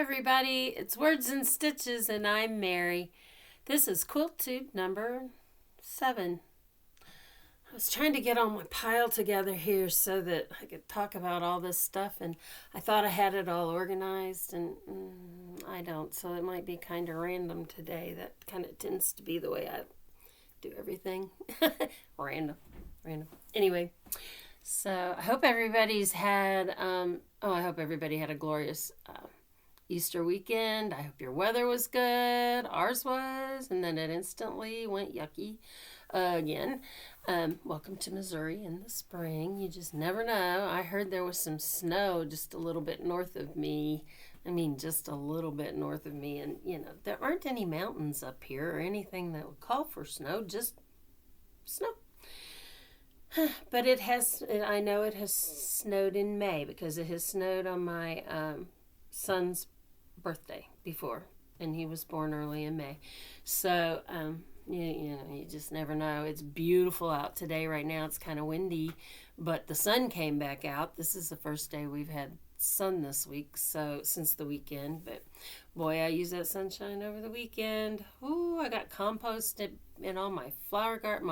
everybody, it's Words and Stitches and I'm Mary. This is Quilt Tube number 7. I was trying to get all my pile together here so that I could talk about all this stuff, and I thought I had it all organized, and I don't, so it might be kind of random today. That kind of tends to be the way I do everything. Random. Anyway, so I hope everybody's had, I hope everybody had a glorious Easter weekend. I hope your weather was good. Ours was, and then it instantly went yucky again. Welcome to Missouri in the spring. You just never know. I heard there was some snow just a little bit north of me. I mean, just a little bit north of me. And, there aren't any mountains up here or anything that would call for snow, just snow. But I know it has snowed in May because it has snowed on my son's birthday before, and he was born early in May. So, you just never know. It's beautiful out today. Right now it's kind of windy, but the sun came back out. This is the first day we've had sun this week, so since the weekend. But boy, I used that sunshine over the weekend. Ooh, I got composted in all my flower garden,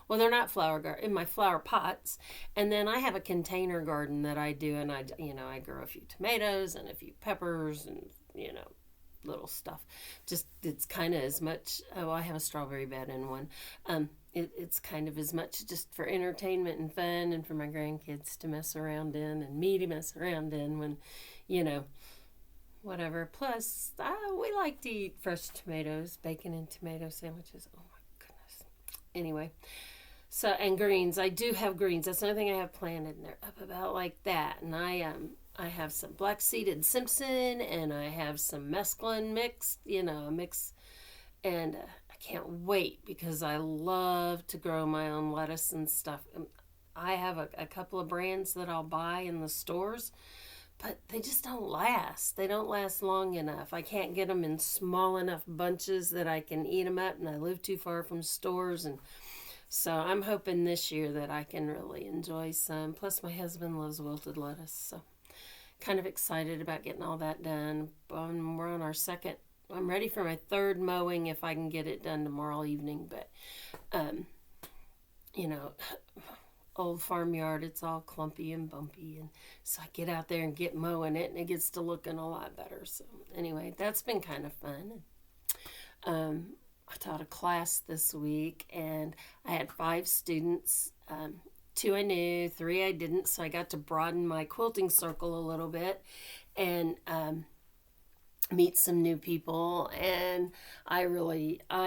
they're not flower garden, in my flower pots. And then I have a container garden that I do, and I grow a few tomatoes and a few peppers and, little stuff. Just, it's kind of as much, I have a strawberry bed in one. It's kind of as much just for entertainment and fun, and for my grandkids to mess around in, and me to mess around in when, whatever. Plus, we like to eat fresh tomatoes, bacon and tomato sandwiches. Oh my goodness. Anyway, so, and greens. I do have greens. That's another thing I have planted, and they're up about like that. And I have some black-seeded Simpson, and I have some mesclun mixed, a mix. And I can't wait because I love to grow my own lettuce and stuff. I have a couple of brands that I'll buy in the stores, but they just don't last. They don't last long enough. I can't get them in small enough bunches that I can eat them up, and I live too far from stores. And so I'm hoping this year that I can really enjoy some. Plus, my husband loves wilted lettuce, so kind of excited about getting all that done. We're on our second. I'm ready for my third mowing if I can get it done tomorrow evening. But, old farmyard, it's all clumpy and bumpy. And so I get out there and get mowing it, and it gets to looking a lot better. So anyway, that's been kind of fun. I taught a class this week, and I had 5 students. 2 I knew, 3 I didn't, so I got to broaden my quilting circle a little bit and meet some new people, and I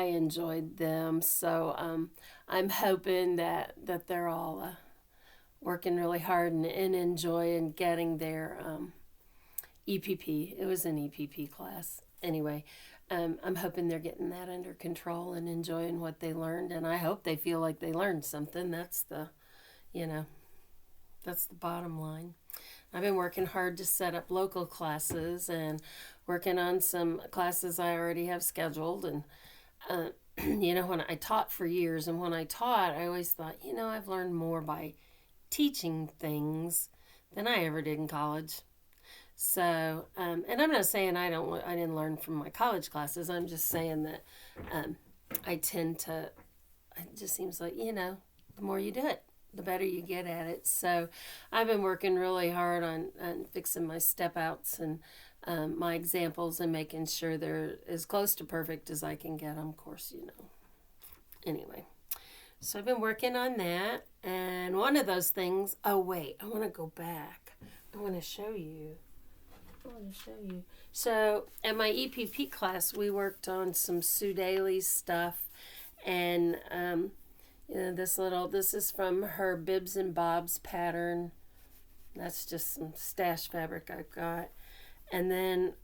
enjoyed them. So I'm hoping that they're all working really hard and enjoying getting their EPP. It was an EPP class. Anyway, I'm hoping they're getting that under control and enjoying what they learned, and I hope they feel like they learned something. That's the bottom line. I've been working hard to set up local classes and working on some classes I already have scheduled. And, when I taught for years, and when I taught, I always thought, I've learned more by teaching things than I ever did in college. So, and I'm not saying I didn't learn from my college classes. I'm just saying that it just seems like, the more you do it, the better you get at it. So I've been working really hard on fixing my step outs and my examples, and making sure they're as close to perfect as I can get them. Of course, Anyway, so I've been working on that. And one of those things, I want to go back. I want to show you. So at my EPP class, we worked on some Sue Daly stuff, and this is from her Bibs and Bobs pattern. That's just some stash fabric I've got. And then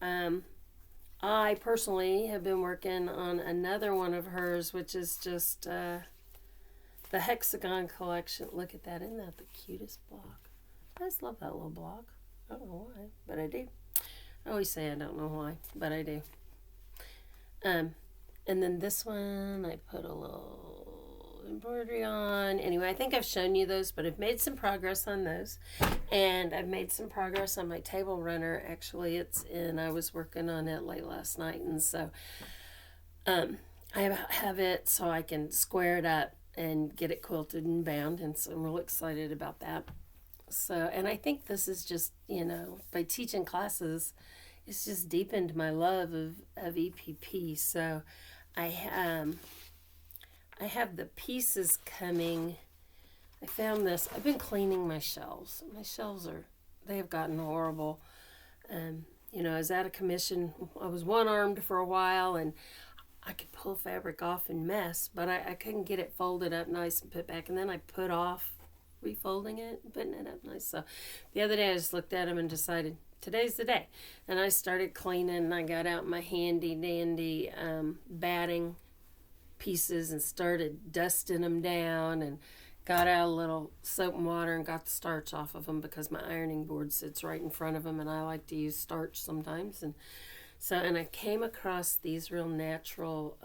I personally have been working on another one of hers, which is just the Hexagon collection. Look at that. Isn't that the cutest block? I just love that little block. I don't know why, but I do. I always say I don't know why, but I do. And then this one, I put a little embroidery on. Anyway, I think I've shown you those, but I've made some progress on those. And I've made some progress on my table runner. Actually, it's in. I was working on it late last night, and so um, I have it so I can square it up and get it quilted and bound, and so I'm real excited about that. So, and I think this is just, by teaching classes, it's just deepened my love of EPP. So, I I have the pieces coming. I found this. I've been cleaning my shelves. My shelves they have gotten horrible. I was out of commission. I was one-armed for a while, and I could pull fabric off and mess, but I couldn't get it folded up nice and put back. And then I put off refolding it and putting it up nice. So the other day I just looked at them and decided today's the day. And I started cleaning, and I got out my handy dandy batting pieces and started dusting them down, and got out a little soap and water and got the starch off of them because my ironing board sits right in front of them, and I like to use starch sometimes. And I came across these real natural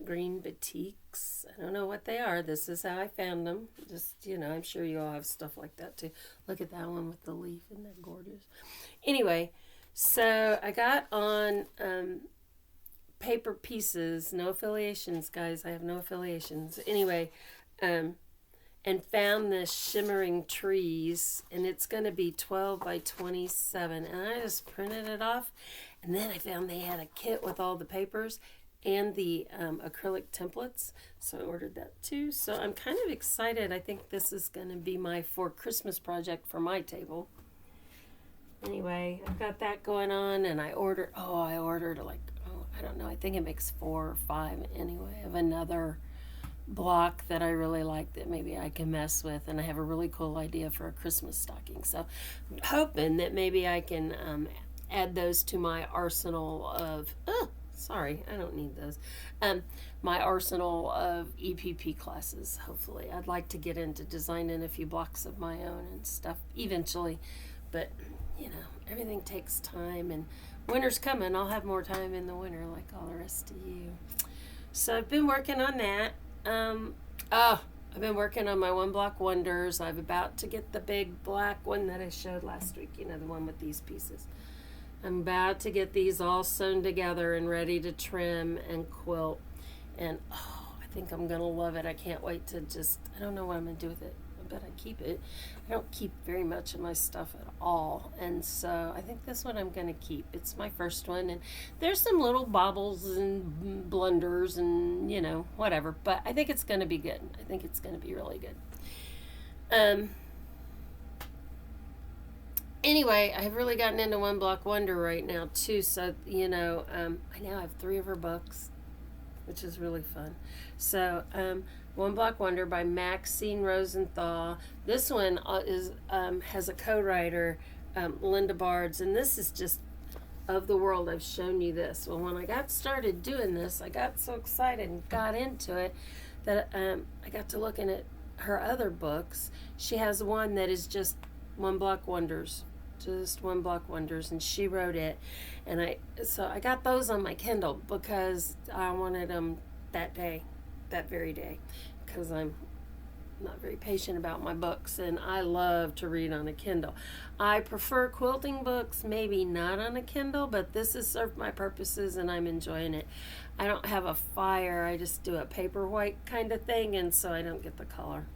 green batiks. I don't know what they are. This is how I found them. Just, I'm sure you all have stuff like that too. Look at that one with the leaf. Isn't that gorgeous? Anyway, so I got on paper pieces, no affiliations, guys. I have no affiliations. Anyway, and found this shimmering trees, and it's going to be 12 by 27, and I just printed it off. And then I found they had a kit with all the papers and the acrylic templates, so I ordered that too. So I'm kind of excited. I think this is going to be my for Christmas project for my table. Anyway, I've got that going on, and I ordered I don't know, I think it makes 4 or 5 anyway, of another block that I really like that maybe I can mess with, and I have a really cool idea for a Christmas stocking. So I'm hoping that maybe I can add those to my arsenal of, sorry, I don't need those, my arsenal of EPP classes, hopefully. I'd like to get into designing a few blocks of my own and stuff eventually, but, everything takes time, and winter's coming. I'll have more time in the winter like all the rest of you. So I've been working on that. I've been working on my one block wonders. I'm about to get the big black one that I showed last week, the one with these pieces. I'm about to get these all sewn together and ready to trim and quilt. And I think I'm going to love it. I can't wait to I don't know what I'm going to do with it. I bet I keep it. I don't keep very much of my stuff at all, and so I think this one I'm going to keep. It's my first one, and there's some little bobbles and blunders and whatever, but I think it's going to be good. I think it's going to be really good. Anyway, I've really gotten into One Block Wonder right now too, so I now have 3 of her books, which is really fun. So One Block Wonder by Maxine Rosenthal. This one has a co-writer, Linda Bards, and this is just of the world. I've shown you this. Well, when I got started doing this, I got so excited and got into it that I got to looking at her other books. She has one that is just One Block Wonders. Just One Block Wonders, and she wrote it, and I got those on my Kindle because I wanted them that very day, because I'm not very patient about my books, and I love to read on a Kindle. I prefer quilting books, maybe not on a Kindle, but this has served my purposes, and I'm enjoying it. I don't have a fire. I just do a paperwhite kind of thing, and so I don't get the color.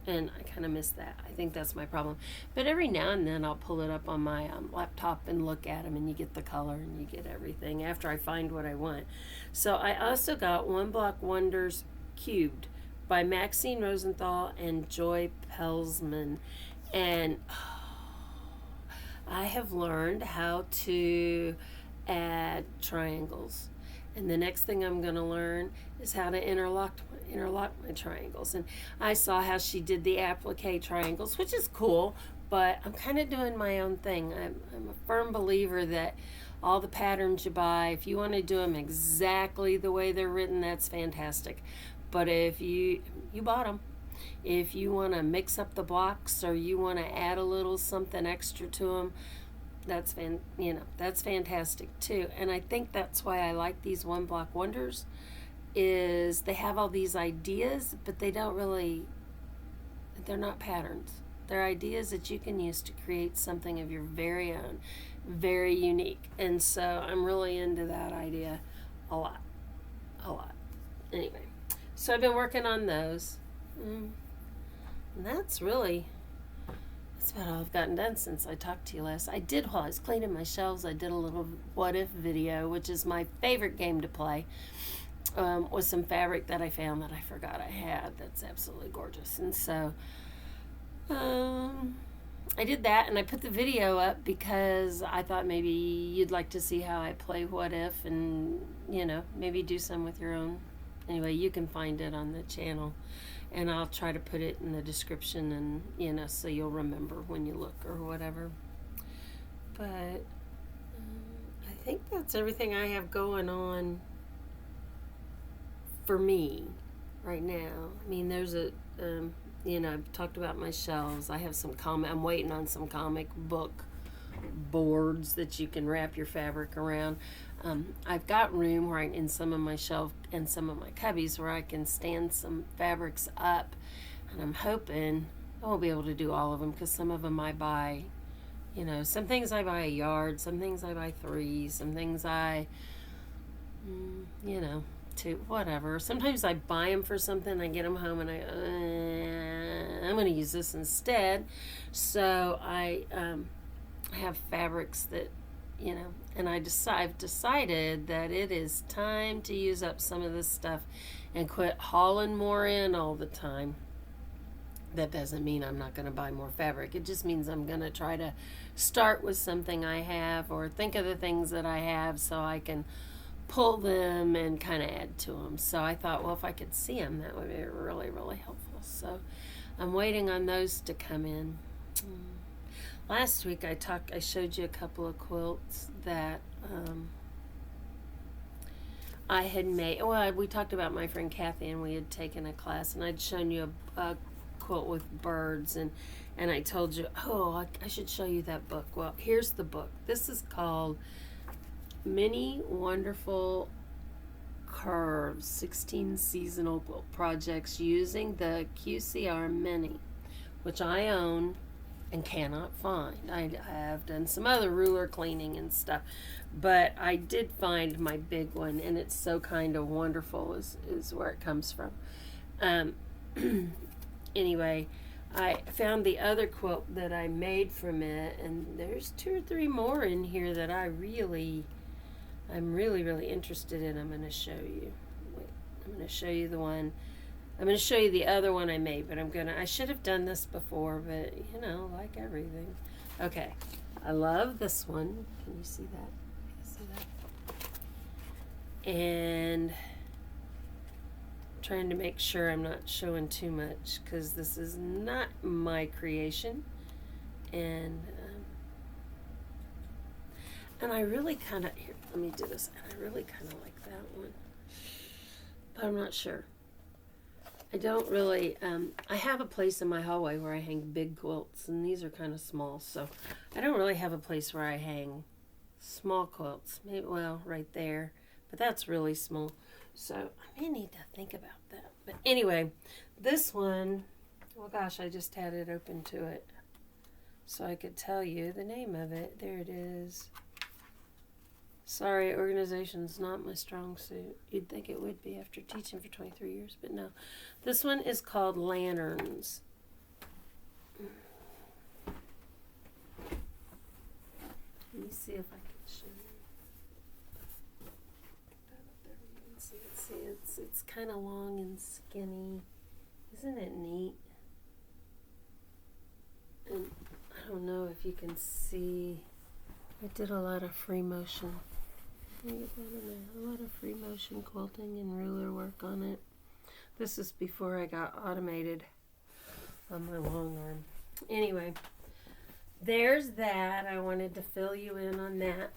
And I kind of miss that. I think that's my problem. But every now and then I'll pull it up on my laptop and look at them, and you get the color and you get everything after I find what I want. So I also got One Block Wonders Cubed by Maxine Rosenthal and Joy Pelsman. And I have learned how to add triangles. And the next thing I'm going to learn is how to interlock my triangles. And I saw how she did the applique triangles, which is cool, but I'm kind of doing my own thing. I'm a firm believer that all the patterns you buy, if you want to do them exactly the way they're written, that's fantastic. But if you bought them, if you want to mix up the blocks or you want to add a little something extra to them, that's fantastic too. And I think that's why I like these One Block Wonders, is they have all these ideas, but they're not patterns. They're ideas that you can use to create something of your very own, very unique. And so I'm really into that idea a lot. A lot. Anyway, so I've been working on those. And that's about all I've gotten done since I talked to you last. While I was cleaning my shelves, I did a little what if video, which is my favorite game to play, with some fabric that I found that I forgot I had. That's absolutely gorgeous. And so I did that, and I put the video up because I thought maybe you'd like to see how I play what if, and maybe do some with your own. Anyway, you can find it on the channel, and I'll try to put it in the description, and so you'll remember when you look or whatever. But I think that's everything I have going on for me right now. I mean, there's I've talked about my shelves. I have I'm waiting on some comic book boards that you can wrap your fabric around. I've got room in some of my shelf and some of my cubbies where I can stand some fabrics up, and I'm hoping I won't be able to do all of them because some of them I buy, some things I buy a yard, some things I buy 3, some things I, 2, whatever. Sometimes I buy them for something, I get them home, and I'm going to use this instead. So I have fabrics that, and I've decided that it is time to use up some of this stuff and quit hauling more in all the time. That doesn't mean I'm not going to buy more fabric. It just means I'm going to try to start with something I have, or think of the things that I have so I can pull them and kind of add to them. So I thought, well, if I could see them, that would be really, really helpful. So I'm waiting on those to come in. Last week I showed you a couple of quilts that I had made. Well, we talked about my friend Kathy, and we had taken a class, and I'd shown you a quilt with birds, and I told you, I should show you that book. Well, here's the book. This is called Many Wonderful Curves, 16 Seasonal Quilt Projects using the QCR Mini, which I own and cannot find. I have done some other ruler cleaning and stuff, but I did find my big one, and it's so kind of wonderful is where it comes from. Anyway, I found the other quilt that I made from it, and there's 2 or 3 more in here that I'm really, really interested in. I'm going to show you. I'm going to show you the one. I'm going to show you the other one I made, but I should have done this before, but, like everything. Okay. I love this one. Can you see that? And I'm trying to make sure I'm not showing too much, because this is not my creation. And I really kind of, here, let me do this. And I really kind of like that one, but I'm not sure. I don't really, I have a place in my hallway where I hang big quilts, and these are kind of small, so I don't really have a place where I hang small quilts. Maybe, well, right there, but that's really small, so I may need to think about that. But anyway, this one, well, gosh, I just had it open to it so I could tell you the name of it. There it is. Sorry, organization's not my strong suit. You'd think it would be after teaching for 23 years, but no. This one is called Lanterns. Let me see if I can show you. Put that up there where you can see it. See, it's kind of long and skinny. Isn't it neat? And I don't know if you can see. I did a lot of free motion. A lot of free motion quilting and ruler work on it. This is before I got automated on my long arm. Anyway, there's that. I wanted to fill you in on that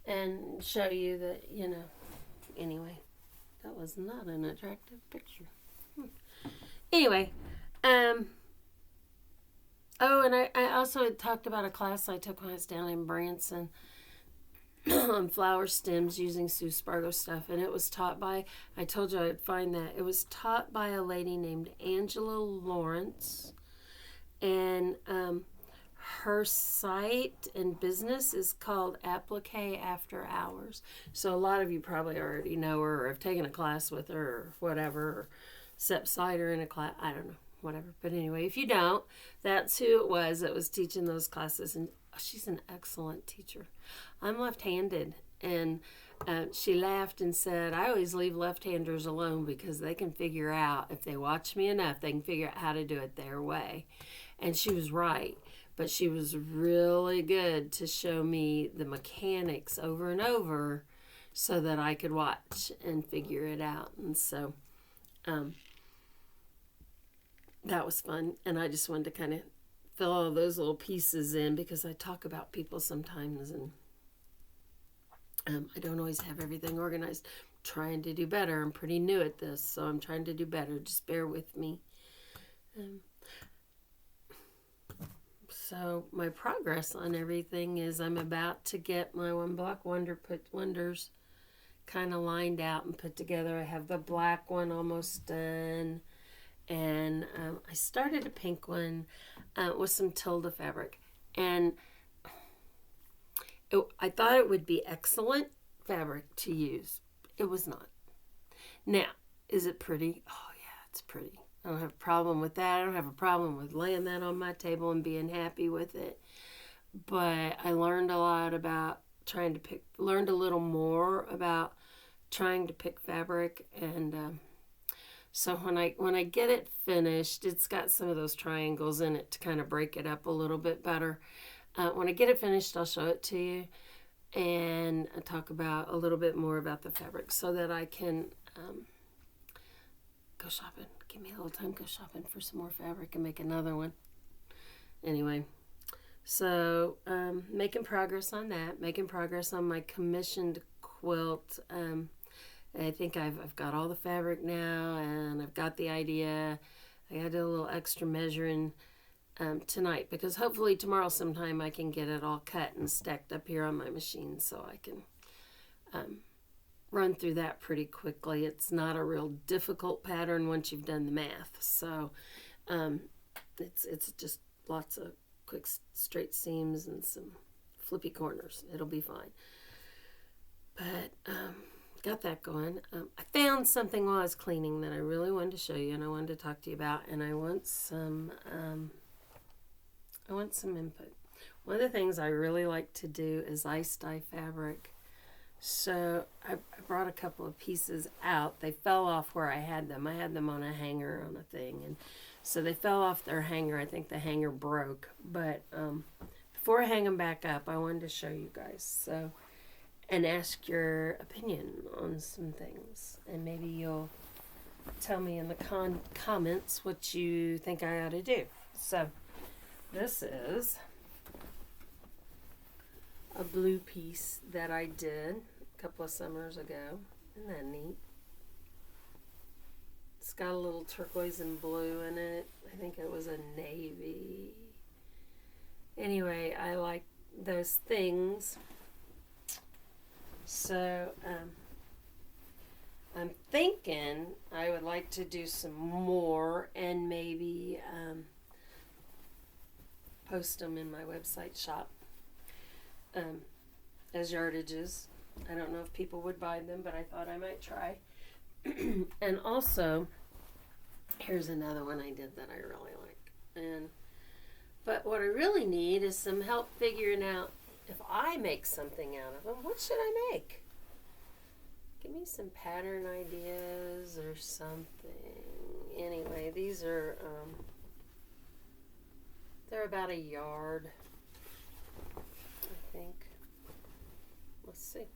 and show you that, anyway, that was not an attractive picture. Anyway, oh, and I also had talked about a class I took when I was down in Branson, on flower stems using Sue Spargo stuff, and it was taught by, I told you I'd find that, it was taught by a lady named Angela Lawrence, and her site and business is called Applique After Hours. So a lot of you probably already know her or have taken a class with her or whatever, or set beside her in a class, I don't know, whatever. But anyway, if you don't, that's who it was that was teaching those classes, and she's an excellent teacher. I'm left-handed, and she laughed and said, I always leave left-handers alone because they can figure out, if they watch me enough, they can figure out how to do it their way. And she was right, but she was really good to show me the mechanics over and over so that I could watch and figure it out. And so that was fun, and I just wanted to kind of fill all those little pieces in because I talk about people sometimes, and I don't always have everything organized. I'm trying to do better. I'm pretty new at this, so I'm trying to do better. Just bear with me. So my progress on everything is I'm about to get my One Block Wonders kind of lined out and put together. I have the black one almost done, and I started a pink one with some Tilda fabric, and I thought it would be excellent fabric to use. It was not. Now, is it pretty? Oh yeah, it's pretty. I don't have a problem with that. I don't have a problem with laying that on my table and being happy with it. But I learned a lot about learned a little more about trying to pick fabric, and so when I get it finished, it's got some of those triangles in it to kind of break it up a little bit better. When I get it finished, I'll show it to you and I'll talk about a little bit more about the fabric so that I can go shopping. Give me a little time, go shopping for some more fabric and make another one. Anyway, so making progress on that, making progress on my commissioned quilt. I think I've got all the fabric now, and I've got the idea. I got to do a little extra measuring tonight, because hopefully tomorrow sometime I can get it all cut and stacked up here on my machine so I can run through that pretty quickly. It's not a real difficult pattern once you've done the math. So it's just lots of quick straight seams and some flippy corners. It'll be fine. But got that going. I found something while I was cleaning that I really wanted to show you and I wanted to talk to you about, and I want some input. One of the things I really like to do is ice dye fabric. So I brought a couple of pieces out. They fell off where I had them. I had them on a hanger on a thing, and so they fell off their hanger. I think the hanger broke. But before I hang them back up, I wanted to show you guys. So, and ask your opinion on some things. And maybe you'll tell me in the comments what you think I ought to do. So this is a blue piece that I did a couple of summers ago. Isn't that neat? It's got a little turquoise and blue in it. I think it was a navy. Anyway, I like those things. So I'm thinking I would like to do some more and maybe post them in my website shop as yardages. I don't know if people would buy them, but I thought I might try. And also, here's another one I did that I really like. But what I really need is some help figuring out, if I make something out of them, what should I make? Give me some pattern ideas or something. Anyway, these are, they're about a yard, I think. Let's see.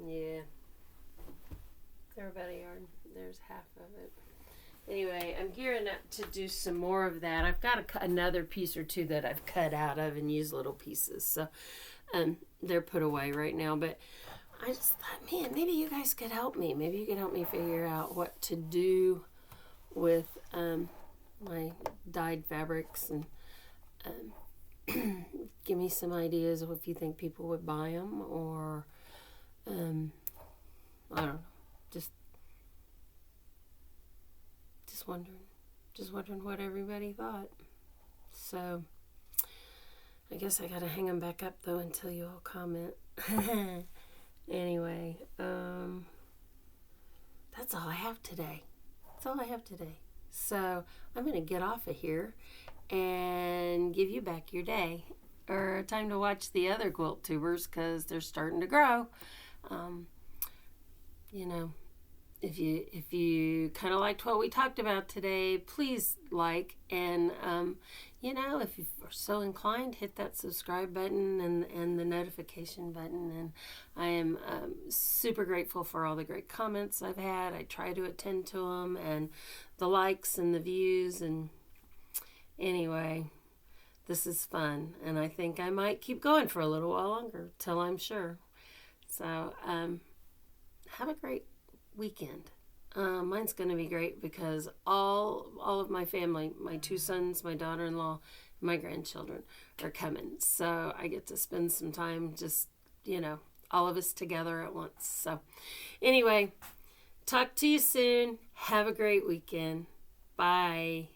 Yeah, they're about a yard. There's half of it. Anyway, I'm gearing up to do some more of that. I've got another piece or two that I've cut out of and used little pieces. So they're put away right now. But I just thought, man, maybe you guys could help me. Maybe you could help me figure out what to do with my dyed fabrics. And give me some ideas of if you think people would buy them, or I don't know, just wondering what everybody thought. So I guess I gotta hang them back up though until you all comment. Anyway, that's all I have today. So I'm gonna get off of here and give you back your day, or time to watch the other quilt tubers because they're starting to grow. You know, if you kind of liked what we talked about today, please like, and if you are so inclined, hit that subscribe button and the notification button. And I am super grateful for all the great comments I've had. I try to attend to them, and the likes and the views. And anyway, this is fun, and I think I might keep going for a little while longer till I'm sure. So have a great weekend. Mine's going to be great because all of my family, my 2 sons, my daughter-in-law, my grandchildren are coming. So I get to spend some time just, all of us together at once. So anyway, talk to you soon. Have a great weekend. Bye.